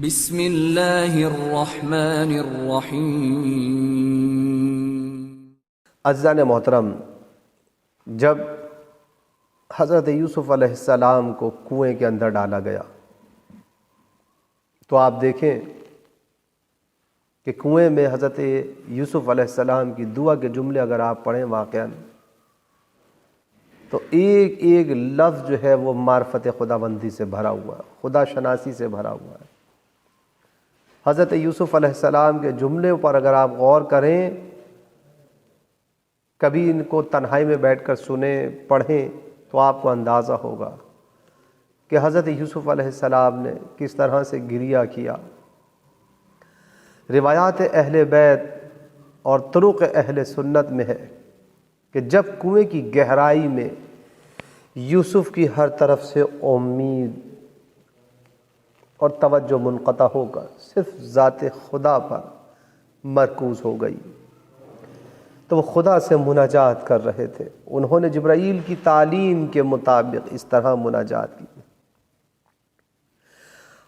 بسم اللہ الرحمن الرحیم۔ عزیزان محترم، جب حضرت یوسف علیہ السلام کو کنویں کے اندر ڈالا گیا تو آپ دیکھیں کہ کنویں میں حضرت یوسف علیہ السلام کی دعا کے جملے اگر آپ پڑھیں واقعاً تو ایک ایک لفظ جو ہے وہ معرفت خداوندی سے بھرا ہوا ہے، خدا شناسی سے بھرا ہوا ہے۔ حضرت یوسف علیہ السلام کے جملے پر اگر آپ غور کریں، کبھی ان کو تنہائی میں بیٹھ کر سنیں پڑھیں تو آپ کو اندازہ ہوگا کہ حضرت یوسف علیہ السلام نے کس طرح سے گریہ کیا۔ روایات اہل بیت اور طرق اہل سنت میں ہے کہ جب کنویں کی گہرائی میں یوسف کی ہر طرف سے امید اور توجہ منقطع ہو کر صرف ذات خدا پر مرکوز ہو گئی تو وہ خدا سے مناجات کر رہے تھے۔ انہوں نے جبرائیل کی تعلیم کے مطابق اس طرح مناجات کی۔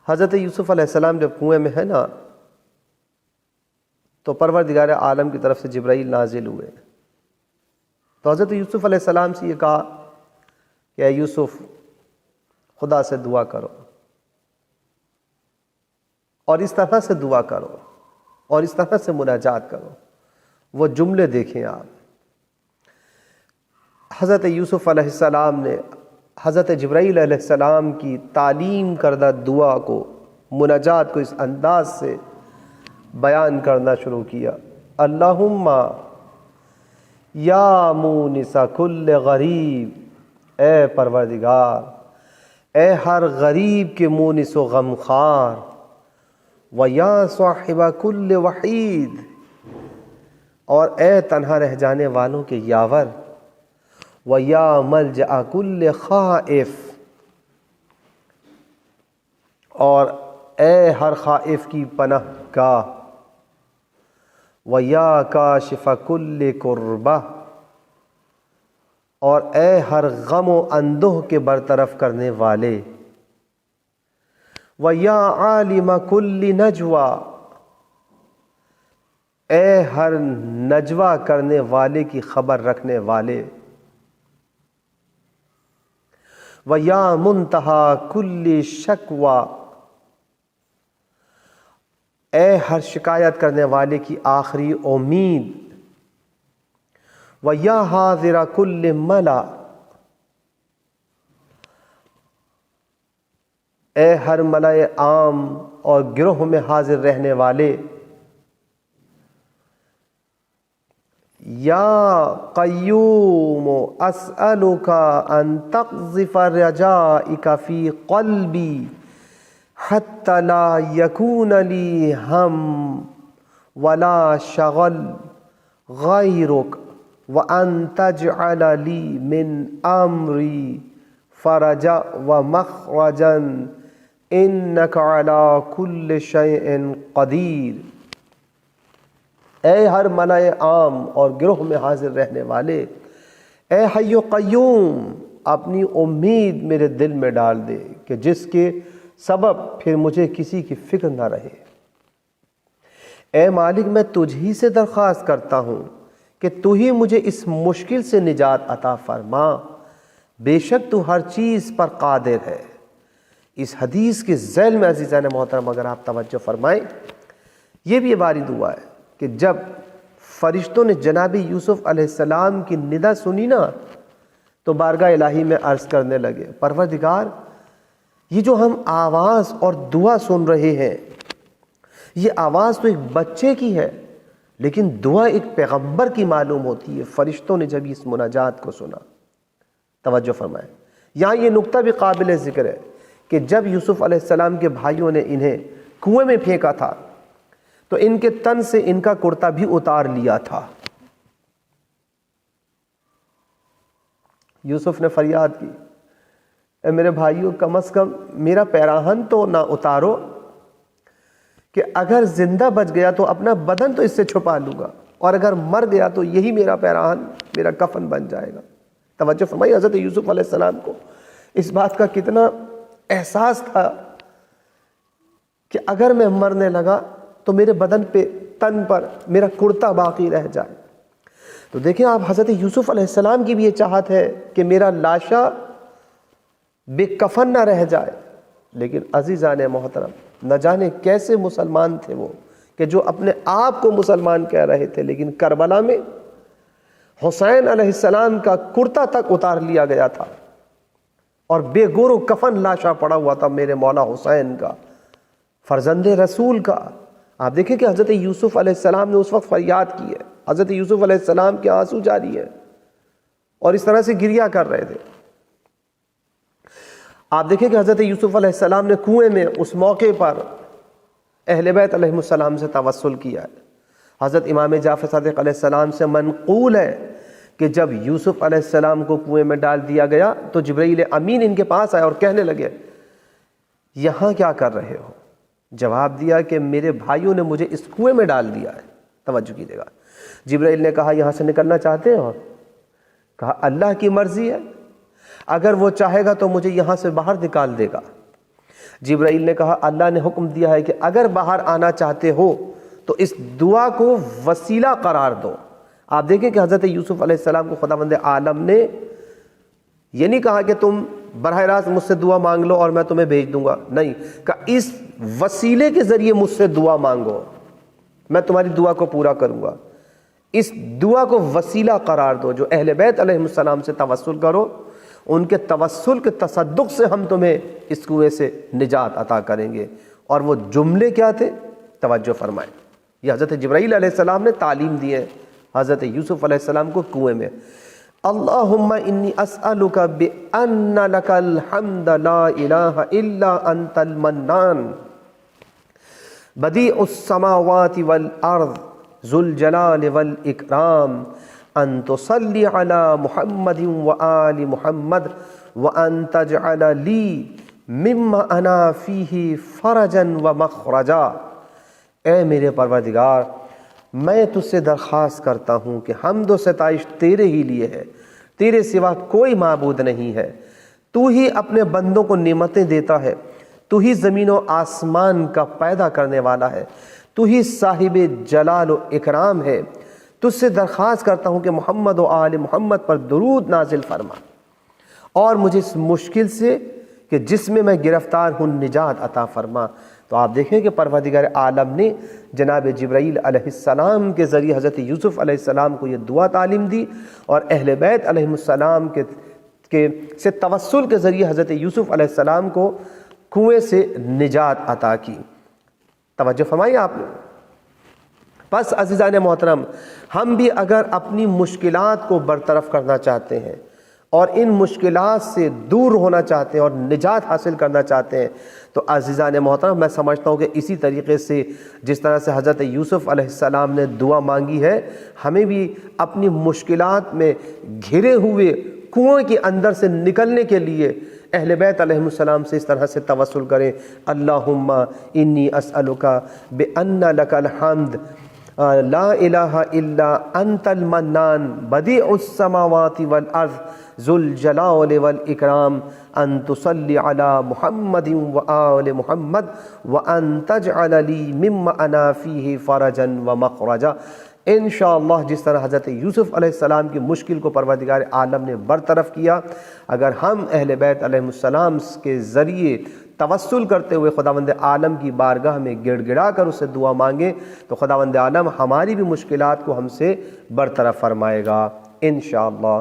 حضرت یوسف علیہ السلام جب کنویں میں ہے نا تو پروردگار عالم کی طرف سے جبرائیل نازل ہوئے تو حضرت یوسف علیہ السلام سے یہ کہا کہ اے یوسف، خدا سے دعا کرو اور اس طرح سے دعا کرو اور اس طرح سے مناجات کرو۔ وہ جملے دیکھیں آپ، حضرت یوسف علیہ السلام نے حضرت جبرائیل علیہ السلام کی تعلیم کردہ دعا کو، مناجات کو اس انداز سے بیان کرنا شروع کیا۔ اللہم یا مونس کل غریب، اے پروردگار، اے ہر غریب کے مونس و غمخوار، وَيَا صَاحِبَ كُلِّ وَحِيدٍ، اور اے تنہا رہ جانے والوں کے یاور، وَيَا مَلْجَأَ كُلِّ خَائِفٍ، اور اے ہر خائف کی پناہ گاہ، وَيَا كَاشِفَ كُلِّ كُرْبَةٍ، اور اے ہر غم و اندوہ کے برطرف کرنے والے، وَيَا عَالِمَ كُلِّ نَجْوَى، اے ہر نجوہ کرنے والے کی خبر رکھنے والے، وَيَا مُنْتَہَا كُلِّ شَكْوَى، اے ہر شکایت کرنے والے کی آخری امید، وَيَا حَاضِرَ كُلِّ مَلَأٍ، اے ہر ملأ عام اور گروہ میں حاضر رہنے والے، یا قیوم اسألک ان تقذف رجائک فی قلبی حتی لا یکون لی ہم ولا شغل غیرک وان تجعل لی من امری فرجا ومخرجا انک علی کل شیء قدیر۔ اے ہر ملأ عام اور گروہ میں حاضر رہنے والے، اے حی و قیوم، اپنی امید میرے دل میں ڈال دے کہ جس کے سبب پھر مجھے کسی کی فکر نہ رہے۔ اے مالک، میں تجھ ہی سے درخواست کرتا ہوں کہ تو ہی مجھے اس مشکل سے نجات عطا فرما، بے شک تو ہر چیز پر قادر ہے۔ اس حدیث کے ذیل میں عزیزان محترم اگر آپ توجہ فرمائیں، یہ بھی ہماری دعا ہے کہ جب فرشتوں نے جناب یوسف علیہ السلام کی ندا سنی نا تو بارگاہ الہی میں عرض کرنے لگے، پروردگار، یہ جو ہم آواز اور دعا سن رہے ہیں، یہ آواز تو ایک بچے کی ہے لیکن دعا ایک پیغمبر کی معلوم ہوتی ہے۔ فرشتوں نے جب اس مناجات کو سنا، توجہ فرمائیں، یہاں یہ نقطہ بھی قابل ذکر ہے کہ جب یوسف علیہ السلام کے بھائیوں نے انہیں کنویں میں پھینکا تھا تو ان کے تن سے ان کا کرتا بھی اتار لیا تھا۔ یوسف نے فریاد کی، اے میرے بھائیوں، کم از کم میرا پیراہن تو نہ اتارو، کہ اگر زندہ بچ گیا تو اپنا بدن تو اس سے چھپا لوں گا، اور اگر مر گیا تو یہی میرا پیراہن، میرا کفن بن جائے گا۔ توجہ فرمائی، حضرت یوسف علیہ السلام کو اس بات کا کتنا احساس تھا کہ اگر میں مرنے لگا تو میرے بدن پہ، تن پر میرا کرتا باقی رہ جائے۔ تو دیکھیں آپ، حضرت یوسف علیہ السلام کی بھی یہ چاہت ہے کہ میرا لاشا بے کفن نہ رہ جائے، لیکن عزیزان محترم، نہ جانے کیسے مسلمان تھے وہ کہ جو اپنے آپ کو مسلمان کہہ رہے تھے، لیکن کربلا میں حسین علیہ السلام کا کرتا تک اتار لیا گیا تھا اور بے گور و کفن لاشا پڑا ہوا تھا میرے مولا حسین کا، فرزند رسول کا۔ آپ دیکھیں کہ حضرت یوسف علیہ السلام نے اس وقت فریاد کی ہے، حضرت یوسف علیہ السلام کے آنسو جاری ہیں اور اس طرح سے گریہ کر رہے تھے۔ آپ دیکھیں کہ حضرت یوسف علیہ السلام نے کنویں میں اس موقع پر اہل بیت علیہ السلام سے توسل کیا ہے۔ حضرت امام جعفر صادق علیہ السلام سے منقول ہے کہ جب یوسف علیہ السلام کو کنویں میں ڈال دیا گیا تو جبرائیل امین ان کے پاس آئے اور کہنے لگے، یہاں کیا کر رہے ہو؟ جواب دیا کہ میرے بھائیوں نے مجھے اس کنویں میں ڈال دیا ہے۔ توجہ کیجیے گا، جبرائیل نے کہا یہاں سے نکلنا چاہتے ہو؟ کہا اللہ کی مرضی ہے، اگر وہ چاہے گا تو مجھے یہاں سے باہر نکال دے گا۔ جبرائیل نے کہا اللہ نے حکم دیا ہے کہ اگر باہر آنا چاہتے ہو تو اس دعا کو وسیلہ قرار دو۔ آپ دیکھیں کہ حضرت یوسف علیہ السلام کو خداوند عالم نے یہ نہیں کہا کہ تم براہ راست مجھ سے دعا مانگ لو اور میں تمہیں بھیج دوں گا، نہیں، کہ اس وسیلے کے ذریعے مجھ سے دعا مانگو، میں تمہاری دعا کو پورا کروں گا۔ اس دعا کو وسیلہ قرار دو، جو اہل بیت علیہ السلام سے توسل کرو، ان کے توسل کے تصدق سے ہم تمہیں اس کنویں سے نجات عطا کریں گے۔ اور وہ جملے کیا تھے؟ توجہ فرمائیں، یہ حضرت جبرائیل علیہ السلام نے تعلیم دی ہے حضرت یوسف علیہ السلام کو کنویں میں۔ اللہم انی اسألک بأن لک الحمد لا الہ الا انت المنان بدیع السماوات والارض ذو الجلال والاکرام ان تصلی علی محمد وآل محمد وان تجعل لی مما انا فیہ فرجا ومخرجا۔ اے میرے پروردگار، میں تجھ سے درخواست کرتا ہوں کہ حمد و ستائش تیرے ہی لیے ہے، تیرے سوا کوئی معبود نہیں ہے، تو ہی اپنے بندوں کو نعمتیں دیتا ہے، تو ہی زمین و آسمان کا پیدا کرنے والا ہے، تو ہی صاحب جلال و اکرام ہے۔ تجھ سے درخواست کرتا ہوں کہ محمد و آل محمد پر درود نازل فرما اور مجھے اس مشکل سے کہ جس میں گرفتار ہوں نجات عطا فرما۔ تو آپ دیکھیں کہ پروردگار عالم نے جناب جبرائیل علیہ السلام کے ذریعے حضرت یوسف علیہ السلام کو یہ دعا تعلیم دی اور اہل بیت علیہ السلام سے توسل کے ذریعے حضرت یوسف علیہ السلام کو کنویں سے نجات عطا کی۔ توجہ فرمائی آپ نے۔ بس عزیزان محترم، ہم بھی اگر اپنی مشکلات کو برطرف کرنا چاہتے ہیں اور ان مشکلات سے دور ہونا چاہتے ہیں اور نجات حاصل کرنا چاہتے ہیں تو عزیزان محترم، میں سمجھتا ہوں کہ اسی طریقے سے جس طرح سے حضرت یوسف علیہ السلام نے دعا مانگی ہے، ہمیں بھی اپنی مشکلات میں گھرے ہوئے کنویں کے اندر سے نکلنے کے لیے اہل بیت علیہ السلام سے اس طرح سے توسل کریں، اللہم انی اسألک بأن لک الحمد لا الہ الا انت المنان بدیع السماوات والارض ذو الجلال والاکرام ان تصلی علی محمد وآل محمد وان تجعل لی مما انا فیہ فرجا ومخرجا۔ انشاءاللہ جس طرح حضرت یوسف علیہ السلام کی مشکل کو پروردگار عالم نے برطرف کیا، اگر ہم اہل بیت علیہ السلام کے ذریعے توسل کرتے ہوئے خداوند عالم کی بارگاہ میں گڑ گڑا کر اسے دعا مانگیں تو خداوند عالم ہماری بھی مشکلات کو ہم سے برطرف فرمائے گا انشاءاللہ۔